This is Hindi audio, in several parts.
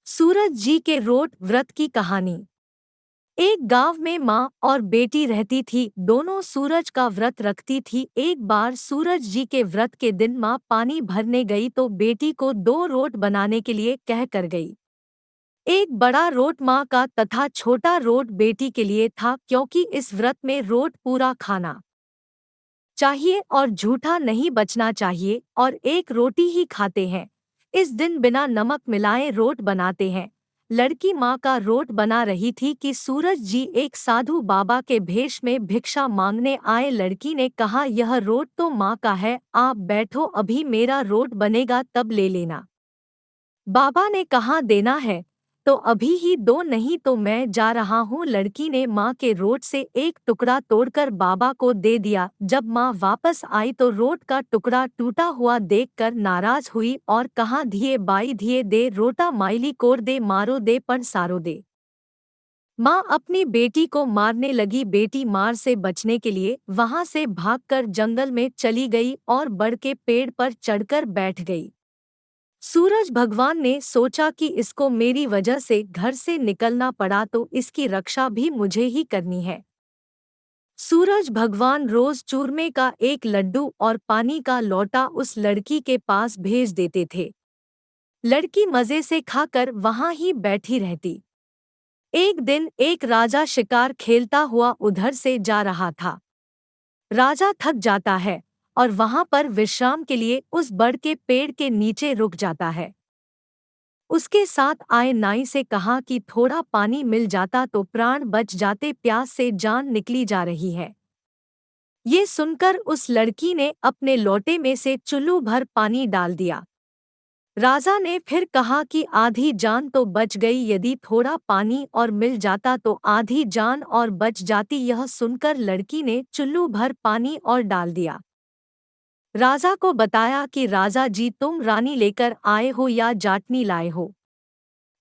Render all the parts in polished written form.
सूरज जी के रोट व्रत की कहानी। एक गांव में माँ और बेटी रहती थी। दोनों सूरज का व्रत रखती थी। एक बार सूरज जी के व्रत के दिन माँ पानी भरने गई तो बेटी को 2 रोट बनाने के लिए कह कर गई। एक बड़ा रोट माँ का तथा छोटा रोट बेटी के लिए था, क्योंकि इस व्रत में रोट पूरा खाना चाहिए और झूठा नहीं बचना चाहिए, और एक रोटी ही खाते हैं। इस दिन बिना नमक मिलाए रोट बनाते हैं। लड़की माँ का रोट बना रही थी कि सूरज जी एक साधु बाबा के भेष में भिक्षा मांगने आए। लड़की ने कहा, यह रोट तो माँ का है, आप बैठो, अभी मेरा रोट बनेगा तब ले लेना। बाबा ने कहा, देना है तो अभी ही दो, नहीं तो मैं जा रहा हूँ। लड़की ने माँ के रोट से एक टुकड़ा तोड़कर बाबा को दे दिया। जब माँ वापस आई तो रोट का टुकड़ा टूटा हुआ देखकर नाराज हुई और कहा, धिये बाई धिये दे, रोटा माइली कोर दे, मारो दे पण सारो दे। माँ अपनी बेटी को मारने लगी। बेटी मार से बचने के लिए वहां से भागकर जंगल में चली गई और बड़ के पेड़ पर चढ़कर बैठ गई। सूरज भगवान ने सोचा कि इसको मेरी वजह से घर से निकलना पड़ा तो इसकी रक्षा भी मुझे ही करनी है। सूरज भगवान रोज चूरमे का एक लड्डू और पानी का लोटा उस लड़की के पास भेज देते थे। लड़की मजे से खाकर वहां ही बैठी रहती। एक दिन एक राजा शिकार खेलता हुआ उधर से जा रहा था। राजा थक जाता है और वहां पर विश्राम के लिए उस बड़ के पेड़ के नीचे रुक जाता है। उसके साथ आए नाई से कहा कि थोड़ा पानी मिल जाता तो प्राण बच जाते, प्यास से जान निकली जा रही है। ये सुनकर उस लड़की ने अपने लोटे में से चुल्लू भर पानी डाल दिया। राजा ने फिर कहा कि आधी जान तो बच गई, यदि थोड़ा पानी और मिल जाता तो आधी जान और बच जाती। यह सुनकर लड़की ने चुल्लू भर पानी और डाल दिया। राजा को बताया कि राजा जी, तुम रानी लेकर आए हो या जाटनी लाए हो?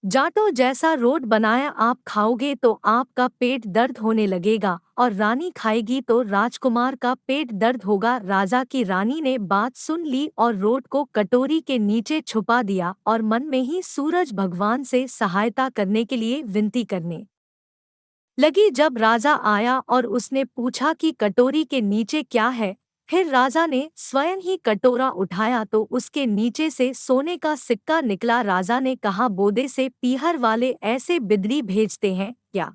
जाटो जैसा रोट बनाया आप खाओगे तो आपका पेट दर्द होने लगेगा, और रानी खाएगी तो राजकुमार का पेट दर्द होगा। राजा की रानी ने बात सुन ली और रोट को कटोरी के नीचे छुपा दिया और मन में ही सूरज भगवान से सहायता करने के लिए विनती करने लगी। जब राजा आया और उसने पूछा कि कटोरी के नीचे क्या है, फिर राजा ने स्वयं ही कटोरा उठाया तो उसके नीचे से सोने का सिक्का निकला। राजा ने कहा, बोदे से पीहर वाले ऐसे बिदरी भेजते हैं क्या?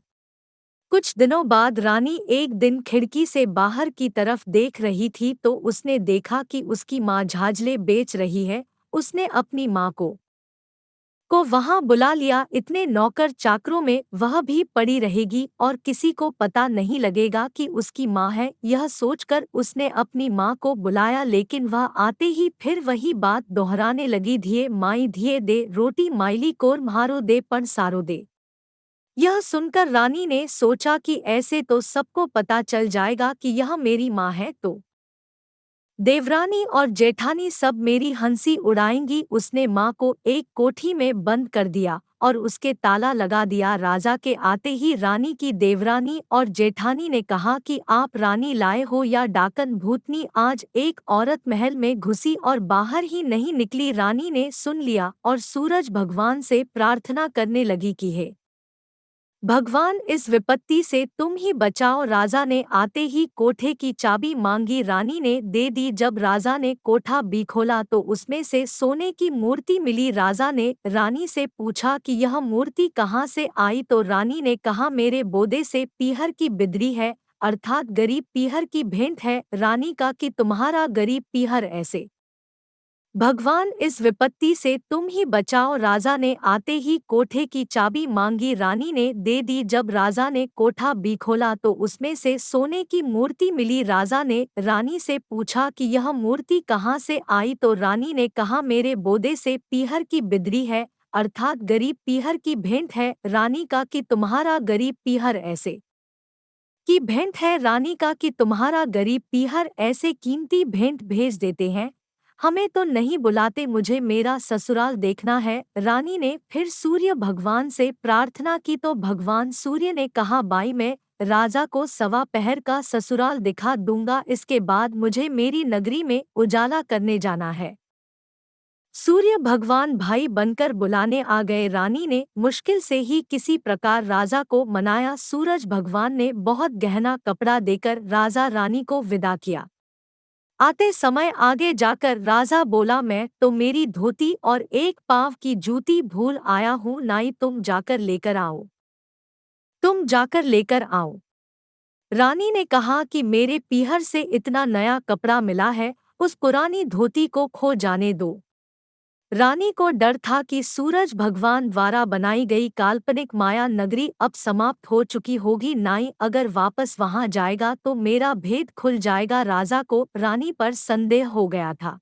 कुछ दिनों बाद रानी एक दिन खिड़की से बाहर की तरफ देख रही थी तो उसने देखा कि उसकी माँ झाजले बेच रही है। उसने अपनी माँ को वहां बुला लिया। इतने नौकर चाकरों में वह भी पड़ी रहेगी और किसी को पता नहीं लगेगा कि उसकी माँ है। यह सोचकर उसने अपनी माँ को बुलाया, लेकिन वह आते ही फिर वही बात दोहराने लगी, धिये माई धिये दे, रोटी माइली कोर, म्हारो दे पण सारो दे। यह सुनकर रानी ने सोचा कि ऐसे तो सबको पता चल जाएगा कि यह मेरी माँ है, तो देवरानी और जेठानी सब मेरी हंसी उड़ाएंगी। उसने माँ को एक कोठी में बंद कर दिया और उसके ताला लगा दिया। राजा के आते ही रानी की देवरानी और जेठानी ने कहा कि आप रानी लाए हो या डाकन भूतनी? आज एक औरत महल में घुसी और बाहर ही नहीं निकली। रानी ने सुन लिया और सूरज भगवान से प्रार्थना करने लगी कि हे भगवान, इस विपत्ति से तुम ही बचाओ। राजा ने आते ही कोठे की चाबी मांगी। रानी ने दे दी। जब राजा ने कोठा भी खोला तो उसमें से सोने की मूर्ति मिली। राजा ने रानी से पूछा कि यह मूर्ति कहाँ से आई? तो रानी ने कहा, मेरे बोदे से पीहर की बिदरी है, अर्थात गरीब पीहर की भेंट है। रानी का कि तुम्हारा गरीब पीहर ऐसे भगवान, इस विपत्ति से तुम ही बचाओ। राजा ने आते ही कोठे की चाबी मांगी। रानी ने दे दी। जब राजा ने कोठा भी खोला तो उसमें से सोने की मूर्ति मिली। राजा ने रानी से पूछा कि यह मूर्ति कहाँ से आई? तो रानी ने कहा, मेरे बोदे से पीहर की बिदरी है, अर्थात गरीब पीहर की भेंट है। रानी का कि तुम्हारा गरीब पीहर ऐसे की भेंट है। रानी का कि तुम्हारा गरीब पीहर ऐसे कीमती भेंट भेज देते हैं, हमें तो नहीं बुलाते, मुझे मेरा ससुराल देखना है। रानी ने फिर सूर्य भगवान से प्रार्थना की तो भगवान सूर्य ने कहा, बाई, मैं राजा को 1.15 का ससुराल दिखा दूंगा, इसके बाद मुझे मेरी नगरी में उजाला करने जाना है। सूर्य भगवान भाई बनकर बुलाने आ गए। रानी ने मुश्किल से ही किसी प्रकार राजा को मनाया। सूरज भगवान ने बहुत गहना कपड़ा देकर राजा रानी को विदा किया। आते समय आगे जाकर राजा बोला, मैं तो मेरी धोती और एक पाँव की जूती भूल आया हूँ, नाई तुम जाकर लेकर आओ। रानी ने कहा कि मेरे पीहर से इतना नया कपड़ा मिला है, उस पुरानी धोती को खो जाने दो। रानी को डर था कि सूरज भगवान द्वारा बनाई गई काल्पनिक माया नगरी अब समाप्त हो चुकी होगी। नाई अगर वापस वहां जाएगा तो मेरा भेद खुल जाएगा। राजा को रानी पर संदेह हो गया था,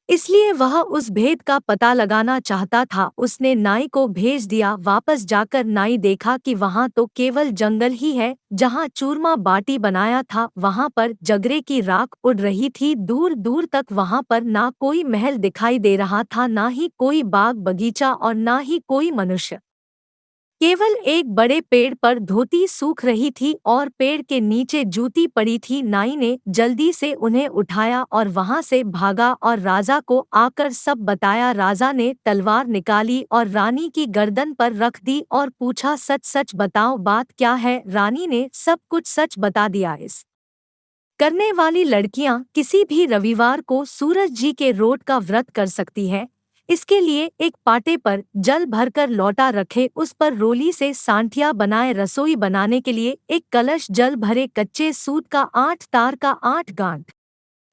इसलिए वह उस भेद का पता लगाना चाहता था। उसने नाई को भेज दिया। वापस जाकर नाई देखा कि वहां तो केवल जंगल ही है। जहां चूरमा बाटी बनाया था वहां पर जगरे की राख उड़ रही थी। दूर दूर तक वहां पर ना कोई महल दिखाई दे रहा था, ना ही कोई बाग बगीचा और ना ही कोई मनुष्य। केवल एक बड़े पेड़ पर धोती सूख रही थी और पेड़ के नीचे जूती पड़ी थी। नाई ने जल्दी से उन्हें उठाया और वहां से भागा और राजा को आकर सब बताया। राजा ने तलवार निकाली और रानी की गर्दन पर रख दी और पूछा, सच सच बताओ बात क्या है। रानी ने सब कुछ सच बता दिया। इस करने वाली लड़कियां किसी भी रविवार को सूरज जी के रोट का व्रत कर सकती है। इसके लिए एक पाटे पर जल भरकर लौटा रखे, उस पर रोली से सांठिया बनाए। रसोई बनाने के लिए एक कलश, जल भरे कच्चे सूत का 8 तार का 8 गांठ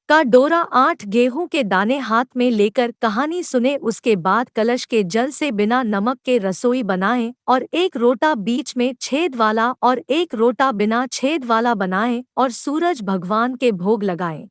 का डोरा, 8 गेहूं के दाने हाथ में लेकर कहानी सुने। उसके बाद कलश के जल से बिना नमक के रसोई बनाएं और एक रोटा बीच में छेद वाला और एक रोटा बिना छेद वाला बनाएं और सूरज भगवान के भोग लगाएं।